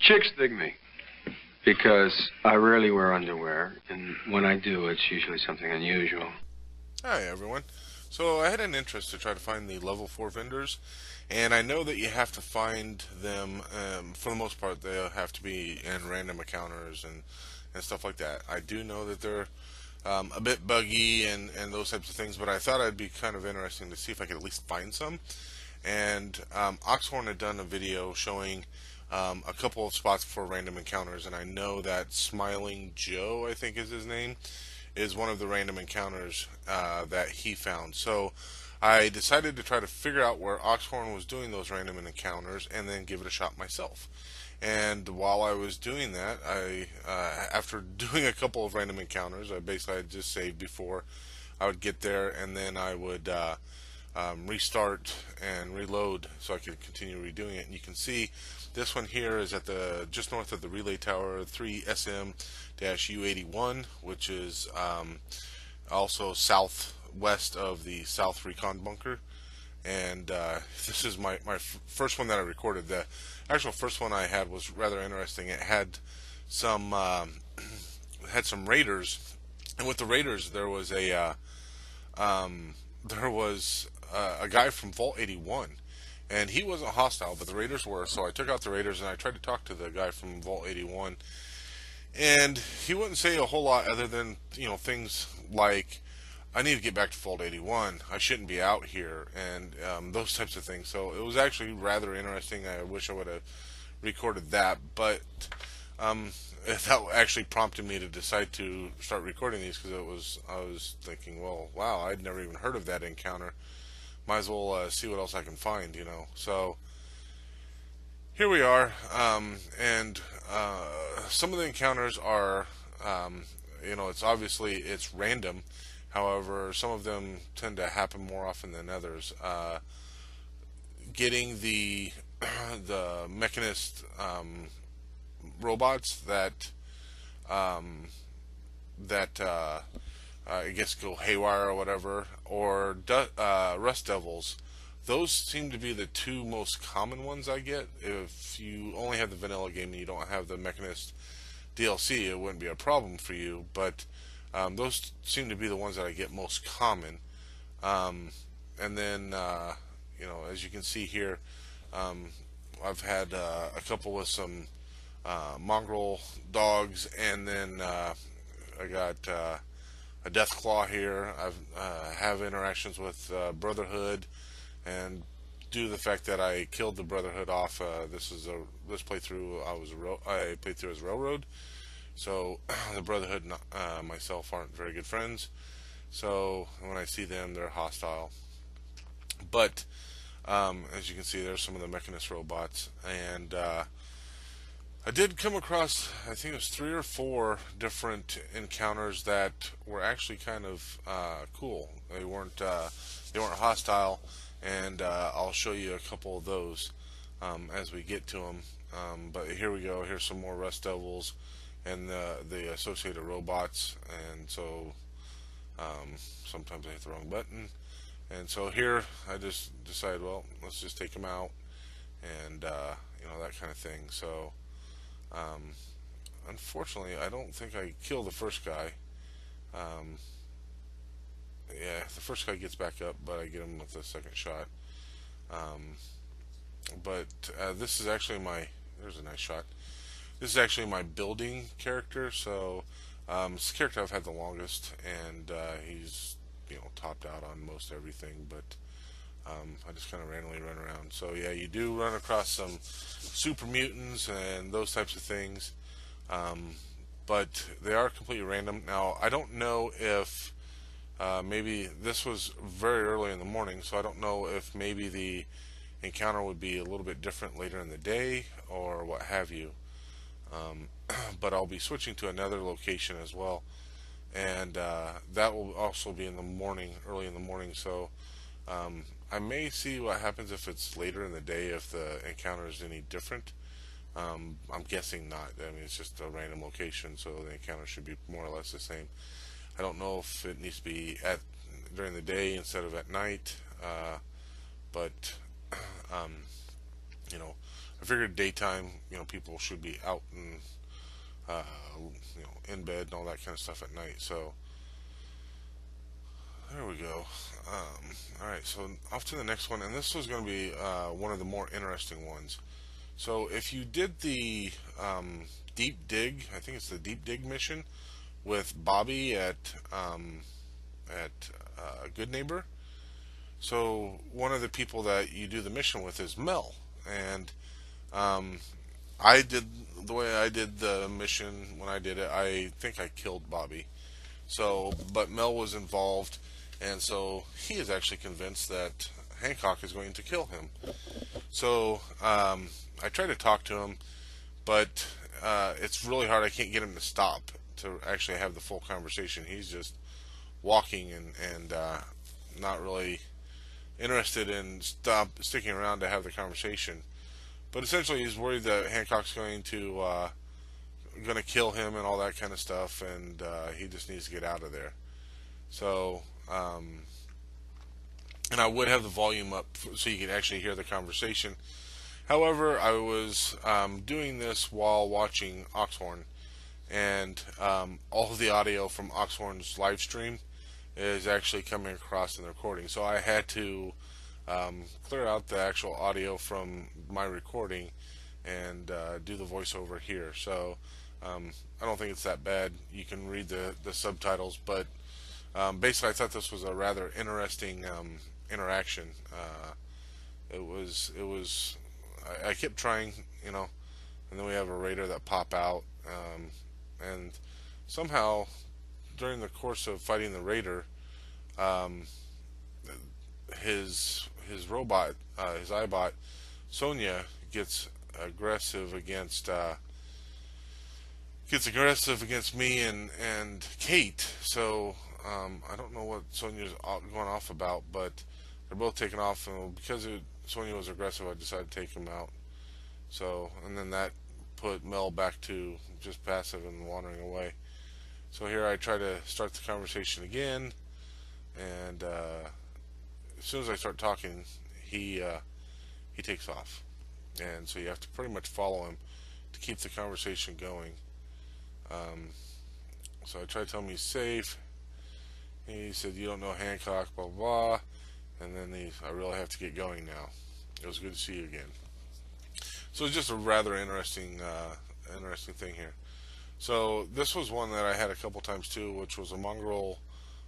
Chicks dig me because I rarely wear underwear, and when I do, it's usually something unusual. Hi everyone. So I had an interest to try to find the level 4 vendors, and I know that you have to find them, for the most part they'll have to be in random encounters and stuff like that. I do know that they're a bit buggy and those types of things, but I thought it'd be kind of interesting to see if I could at least find some. And Oxhorn had done a video showing a couple of spots for random encounters, and I know that Smiling Joe, I think is his name, is one of the random encounters that he found. So I decided to try to figure out where Oxhorn was doing those random encounters and then give it a shot myself. And while I was doing that, after doing a couple of random encounters, I basically had just saved before I would get there, and then I would restart and reload so I could continue redoing it. And you can see this one here is at the just north of the relay tower, 3SM-U81, which is also southwest of the South Recon bunker. And this is my first one that I recorded. The actual first one I had was rather interesting. It had some raiders, and with the raiders there was a guy from Vault 81, and he wasn't hostile, but the raiders were. So I took out the raiders and I tried to talk to the guy from Vault 81, and he wouldn't say a whole lot other than things like, I need to get back to Vault 81. I shouldn't be out here, and those types of things. So it was actually rather interesting. I wish I would have recorded that, but that actually prompted me to decide to start recording these, because I was thinking, well, wow, I'd never even heard of that encounter. Might as well see what else I can find. So here we are, and some of the encounters are, it's random. However, some of them tend to happen more often than others. Getting the the mechanist robots um, that I guess go haywire or whatever, or rust devils. Those seem to be the two most common ones I get. If you only have the vanilla game and you don't have the mechanist DLC, it wouldn't be a problem for you. But those seem to be the ones that I get most common. Um, and then, as you can see here, um, I've had a couple with some mongrel dogs, and then I got a death claw here. I've have interactions with Brotherhood, and due to the fact that I killed the Brotherhood off, this playthrough I played through as Railroad. So the Brotherhood and myself aren't very good friends. So when I see them, they're hostile. But as you can see, there's some of the Mechanist robots, and I did come across, I think it was 3 or 4 different encounters that were actually kind of cool. They weren't hostile, and I'll show you a couple of those as we get to them. But here we go. Here's some more Rust Devils and the associated robots, and so sometimes I hit the wrong button. And so here I just decided, well, let's just take them out, and that kind of thing. So um, unfortunately, I don't think I killed the first guy. Um, yeah, the first guy gets back up, but I get him with the second shot. Um, but this is actually there's a nice shot. This is actually my building character. So it's the character I've had the longest, and he's topped out on most everything. But I just kind of randomly run around. So yeah, you do run across some super mutants and those types of things, um, but they are completely random. Now I don't know if maybe this was very early in the morning, so I don't know if maybe the encounter would be a little bit different later in the day or what have you. Um, but I'll be switching to another location as well, and that will also be in the morning, early in the morning. So I may see what happens if it's later in the day, if the encounter is any different. I'm guessing not. I mean, it's just a random location, so the encounter should be more or less the same. I don't know if it needs to be during the day instead of at night, but um, you know, I figured daytime, people should be out and uh, in bed and all that kind of stuff at night. So there we go. All right, so off to the next one, and this was going to be one of the more interesting ones. So if you did the deep dig, I think it's the deep dig mission with Bobby at Good Neighbor. So one of the people that you do the mission with is Mel, and um, I did the way I did the mission when I did it. I think I killed Bobby. So, but Mel was involved, and so he is actually convinced that Hancock is going to kill him. So I tried to talk to him, but it's really hard. I can't get him to stop to actually have the full conversation. He's just walking and not really interested in sticking around to have the conversation. But essentially, he's worried that Hancock's going to kill him and all that kind of stuff, and he just needs to get out of there. So, and I would have the volume up so you can actually hear the conversation. However, I was doing this while watching Oxhorn, and all of the audio from Oxhorn's live stream is actually coming across in the recording. So I had to clear out the actual audio from my recording and do the voiceover here. So I don't think it's that bad. You can read the subtitles, but basically I thought this was a rather interesting interaction. I kept trying, and then we have a raider that pop out, and somehow during the course of fighting the raider, um, his robot, his iBot, Sonia gets aggressive against me and Kate. So I don't know what Sonia's going off about, but they're both taking off, and because Sonia was aggressive, I decided to take him out. So, and then that put Mel back to just passive and wandering away. So here I try to start the conversation again, and as soon as I start talking, he takes off, and so you have to pretty much follow him to keep the conversation going. Um, so I try to tell him he's safe. He said, "You don't know Hancock, blah blah," and then I really have to get going now. It was good to see you again. So it's just a rather interesting thing here. So this was one that I had a couple times too, which was a mongrel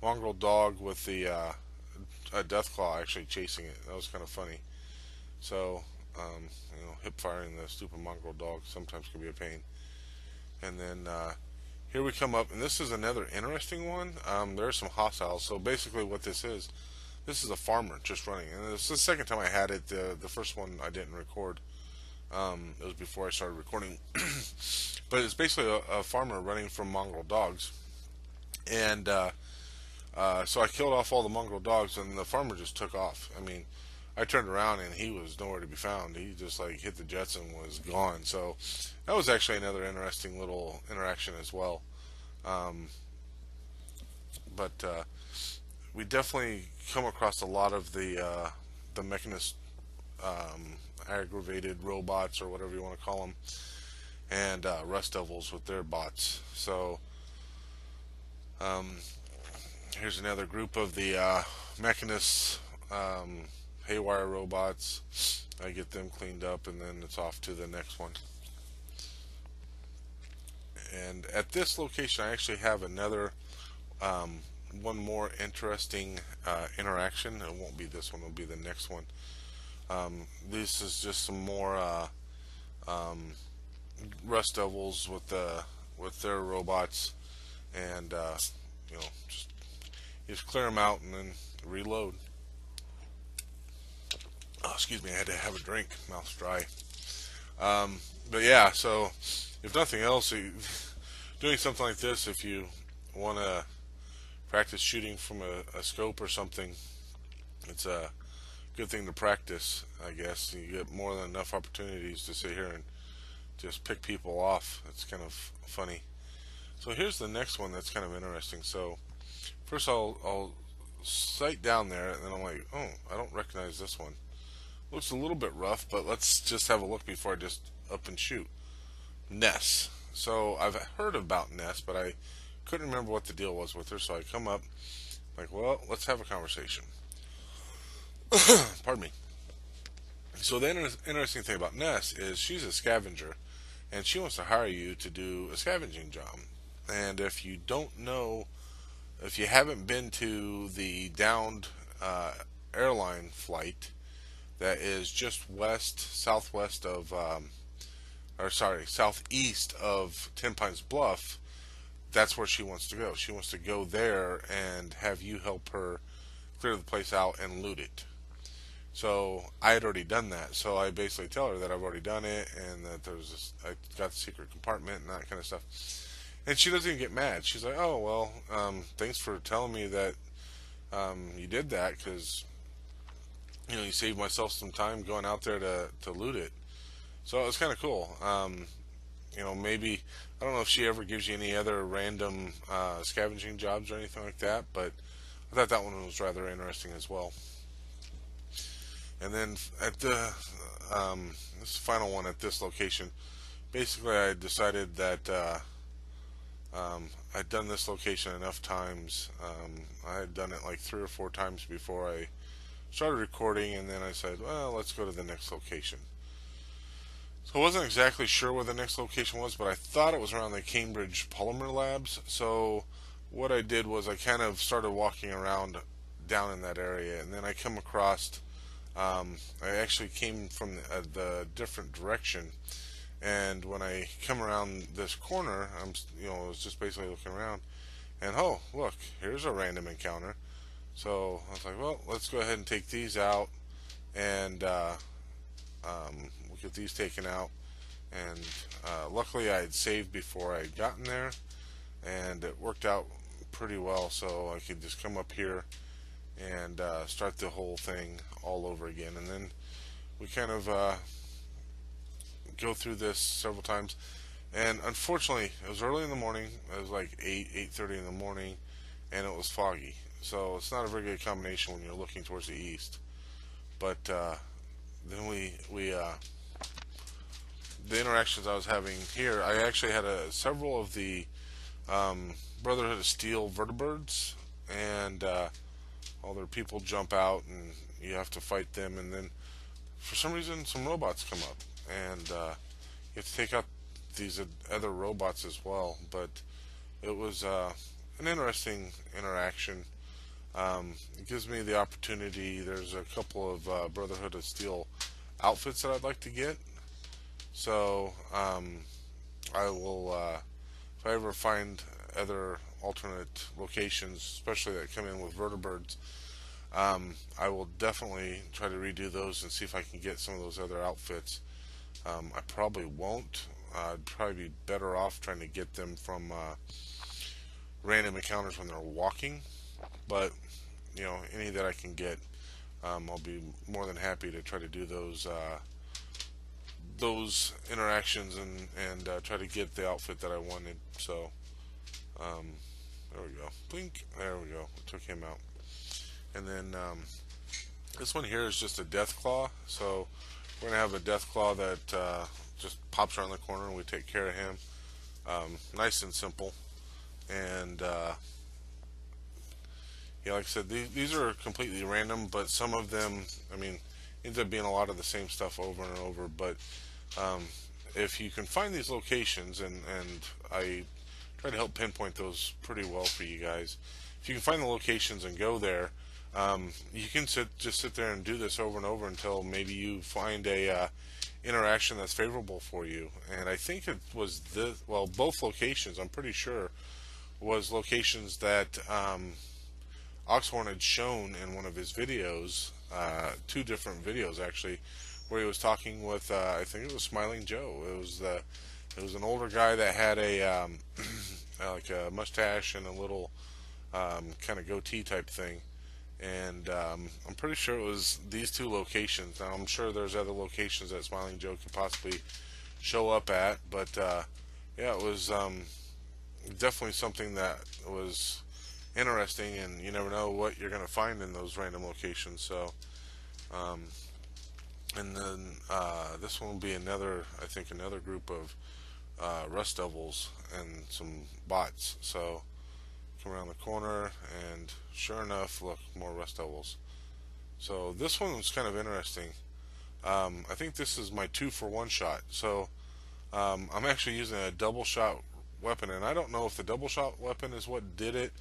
dog with a Deathclaw actually chasing it. That was kind of funny. So hip firing the stupid mongrel dog sometimes can be a pain. And then here we come up, and this is another interesting one. There are some hostiles. So basically, what this is a farmer just running, and it's the second time I had it. The first one I didn't record. It was before I started recording. But it's basically a farmer running from mongrel dogs, and so I killed off all the mongrel dogs, and the farmer just took off. I mean, I turned around and he was nowhere to be found. He just like hit the jets and was gone. So that was actually another interesting little interaction as well. But we definitely come across a lot of the mechanist aggravated robots, or whatever you want to call them, and Rust Devils with their bots. So here's another group of the mechanists, haywire robots. I get them cleaned up, and then it's off to the next one. And at this location, I actually have another one more interesting interaction. It won't be this one; it'll be the next one. This is just some more Rust Devils with their robots, and just clear them out and then reload. Oh, excuse me, I had to have a drink. Mouth's dry. But yeah, so if nothing else, doing something like this, if you want to practice shooting from a scope or something, it's a good thing to practice, I guess. You get more than enough opportunities to sit here and just pick people off. It's kind of funny. So here's the next one that's kind of interesting. So first I'll sight down there, and then I'm like, oh, I don't recognize this one. Looks a little bit rough, but let's just have a look before I just up and shoot. Ness. So I've heard about Ness, but I couldn't remember what the deal was with her. So I come up, like, well, let's have a conversation. Pardon me. So the interesting thing about Ness is she's a scavenger, and she wants to hire you to do a scavenging job. And if you don't know, if you haven't been to the downed airline flight that is just southwest of, or sorry, southeast of Ten Pines Bluff, that's where she wants to go. She wants to go there and have you help her clear the place out and loot it. So I had already done that. So I basically tell her that I've already done it and that I got the secret compartment and that kind of stuff. And she doesn't even get mad. She's like, "Oh well, thanks for telling me that you did that because you saved myself some time going out there to loot it." So it was kind of cool. Maybe I don't know if she ever gives you any other random scavenging jobs or anything like that, but I thought that one was rather interesting as well. And then at this final one at this location, basically I decided that I'd done this location enough times. I had done it like 3 or 4 times before I started recording, and then I said, well, let's go to the next location. So I wasn't exactly sure where the next location was, but I thought it was around the Cambridge Polymer Labs. So what I did was I kind of started walking around down in that area, and then I come across. I actually came from the different direction, and when I come around this corner, I was just basically looking around, and oh, look, here's a random encounter. So I was like, well, let's go ahead and take these out, and we'll get these taken out. And luckily, I had saved before I had gotten there, and it worked out pretty well. So I could just come up here and start the whole thing all over again. And then we kind of go through this several times. And unfortunately, it was early in the morning. It was like 8:30 in the morning, and it was foggy. So it's not a very good combination when you're looking towards the east. But then the interactions I was having here, I actually had several of the Brotherhood of Steel vertibirds, and all their people jump out, and you have to fight them. And then for some reason, some robots come up, and you have to take out these other robots as well. But it was an interesting interaction. It gives me the opportunity. There's a couple of Brotherhood of Steel outfits that I'd like to get. So I will, if I ever find other alternate locations, especially that come in with vertibirds, I will definitely try to redo those and see if I can get some of those other outfits. I probably won't. I'd probably be better off trying to get them from random encounters when they're walking. But any that I can get, I'll be more than happy to try to do those interactions and try to get the outfit that I wanted. So there we go. Blink. There we go. We took him out. And then this one here is just a death claw. So we're gonna have a death claw that just pops around the corner, and we take care of him. Nice and simple. And yeah, like I said, these are completely random, but some of them, ends up being a lot of the same stuff over and over. But if you can find these locations, and I try to help pinpoint those pretty well for you guys. If you can find the locations and go there, you can just sit there and do this over and over until maybe you find a interaction that's favorable for you. And I think it was both locations, I'm pretty sure, was locations that Oxhorn had shown in one of his videos, 2 different videos actually, where he was talking with I think it was Smiling Joe. It was an older guy that had a like a mustache and a little kind of goatee type thing, and I'm pretty sure it was these 2 locations. Now I'm sure there's other locations that Smiling Joe could possibly show up at, but yeah, it was definitely something that was interesting, and you never know what you're going to find in those random locations. So And then this one will be another, I think, another group of Rust Devils and some bots. So come around the corner, and sure enough, look, more Rust Devils. So this one was kind of interesting. I think this is my 2-for-1 shot. So I'm actually using a double shot weapon, and I don't know if the double shot weapon is what did it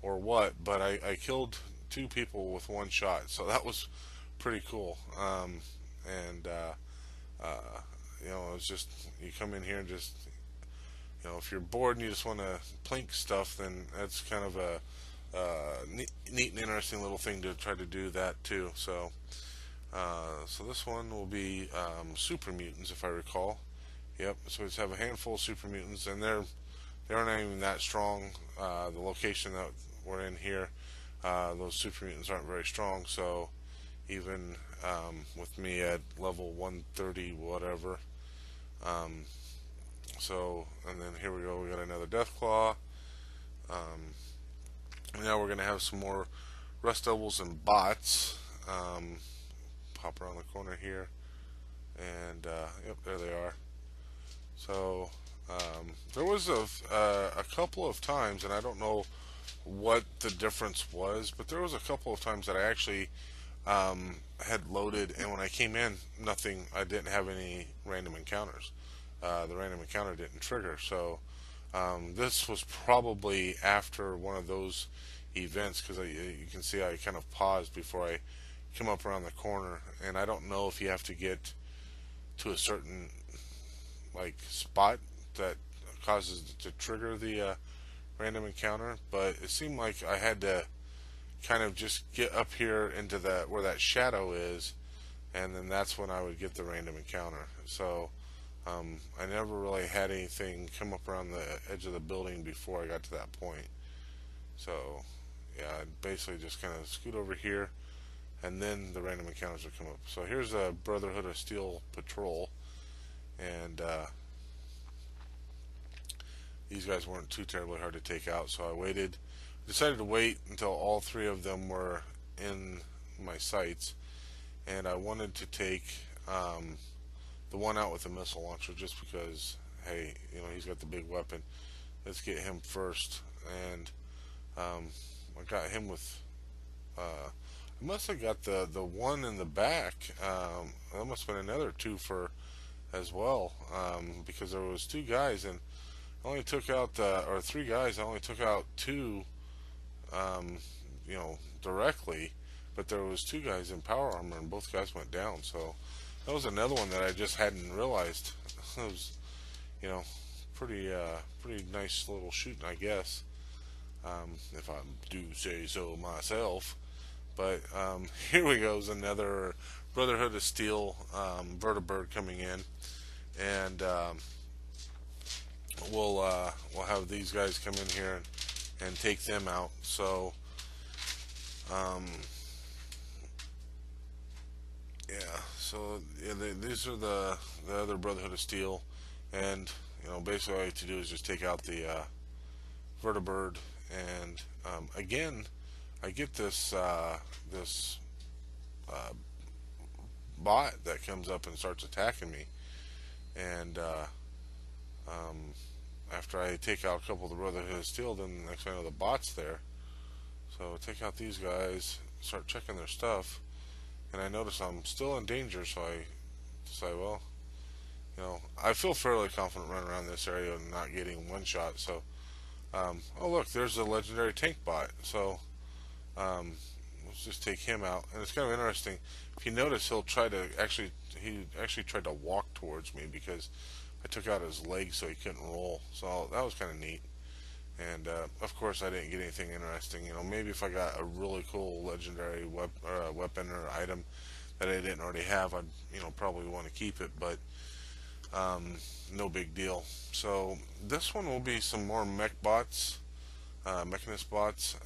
or what, but I killed 2 people with 1 shot, so that was pretty cool. And you know, it's just, you come in here and just, you know, if you're bored and you just want to plink stuff, then that's kind of a neat and interesting little thing to try to do that too. So this one will be super mutants, if I recall. Yep. So we just have a handful of super mutants, and they're not even that strong. The location that we're in here, those super mutants aren't very strong. So even with me at level 130, whatever. Um, and then here we go. We got another Deathclaw. Now we're gonna have some more Rust Devils and bots. Pop around the corner here, and yep, there they are. So there was a couple of times, and I don't know what the difference was, but there was a couple of times that I actually had loaded, and when I came in, nothing. I didn't have any random encounters. The random encounter didn't trigger. So this was probably after one of those events, because you can see I kind of paused before I come up around the corner, and I don't know if you have to get to a certain like spot that causes it to trigger the random encounter, but it seemed like I had to kind of just get up here into that where that shadow is, and then that's when I would get the random encounter. So I never really had anything come up around the edge of the building before I got to that point. So yeah, I'd basically just kind of scoot over here, and then the random encounters would come up. So here's a Brotherhood of Steel patrol, and these guys weren't too terribly hard to take out, so I decided to wait until all 3 of them were in my sights, and I wanted to take the one out with the missile launcher just because, hey, you know, he's got the big weapon. Let's get him first. And I got him with I must have got the one in the back. That must have been another 2 for as well, because there was 2 guys, and I only took out or 3 guys. I only took out 2, you know, directly, but there was 2 guys in power armor, and both guys went down. So that was another one that I just hadn't realized. It was, you know, pretty nice little shooting, I guess, if I do say so myself. But here we go, is another Brotherhood of Steel vertibird coming in, and we'll have these guys come in here and take them out. So um, yeah, so yeah, these are the other Brotherhood of Steel, and you know, basically all you have to do is just take out the vertibird, and again, I get this uh, bot that comes up and starts attacking me, and um, after I take out a couple of the Brotherhood of Steel, then the next thing I know, the bot's there. So take out these guys, start checking their stuff, and I notice I'm still in danger. So I decide, well, you know, I feel fairly confident running around this area and not getting 1 shot. So, oh look, there's a legendary tank bot. So let's just take him out. And it's kind of interesting. If you notice, he actually tried to walk towards me because I took out his leg so he couldn't roll. So that was kind of neat. And of course, I didn't get anything interesting. You know, maybe if I got a really cool legendary weapon or item that I didn't already have, I'd, you know, probably want to keep it. But no big deal. So this one will be some more mech bots, mechanist bots.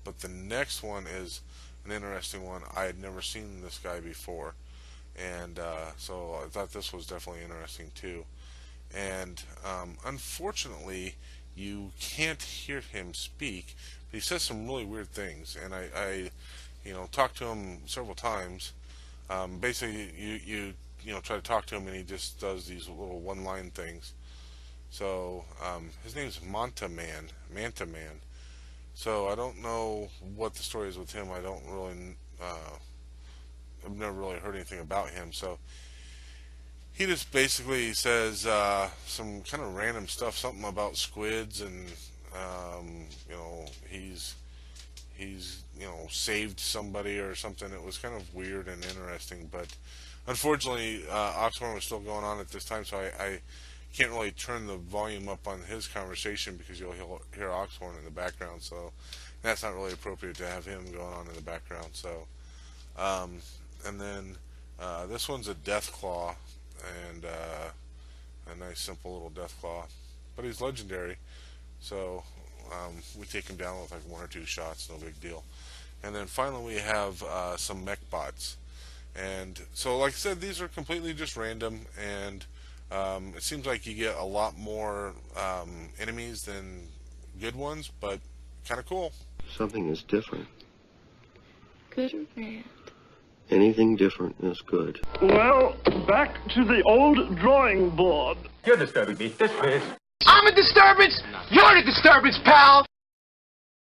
But the next one is an interesting one. I had never seen this guy before, and so I thought this was definitely interesting too. And unfortunately, you can't hear him speak, but he says some really weird things. And I you know, talked to him several times, Basically, you know try to talk to him, and he just does these little one-line things. So his name's Manta Man. So I don't know what the story is with him. I don't really. I've never really heard anything about him. So he just basically says some kind of random stuff, something about squids, and you know he's you know saved somebody or something. It was kind of weird and interesting, but unfortunately Oxhorn was still going on at this time, so I can't really turn the volume up on his conversation because you'll hear Oxhorn in the background, so that's not really appropriate to have him going on in the background. So and then this one's a Deathclaw, and a nice simple little Deathclaw, but he's legendary, so we take him down with like 1 or 2 shots, no big deal. And then finally we have some mech bots, and so like I said, these are completely just random, and it seems like you get a lot more enemies than good ones, but kind of cool. Something is different. Good or bad? Anything different is good. Well, back to the old drawing board. You're disturbing me. Dismiss. I'm a disturbance. You're the disturbance, pal.